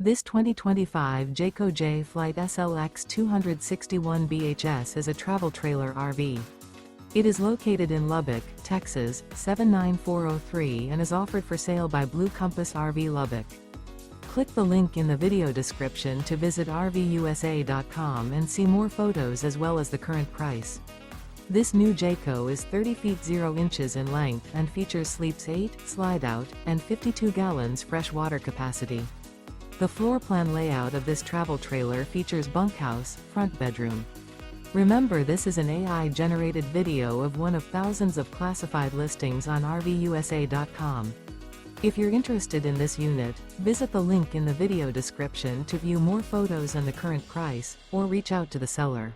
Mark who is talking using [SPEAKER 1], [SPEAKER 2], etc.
[SPEAKER 1] This 2025 Jayco Jay Flight SLX 261 BHS is a travel trailer RV. It is located in Lubbock, Texas, 79403 and is offered for sale by Blue Compass RV Lubbock. Click the link in the video description to visit RVUSA.com and see more photos as well as the current price. This new Jayco is 30 feet 0 inches in length and features sleeps 8, slide-out, and 52 gallons fresh water capacity. The floor plan layout of this travel trailer features bunkhouse, front bedroom. Remember, this is an AI-generated video of one of thousands of classified listings on RVUSA.com. If you're interested in this unit, visit the link in the video description to view more photos and the current price, or reach out to the seller.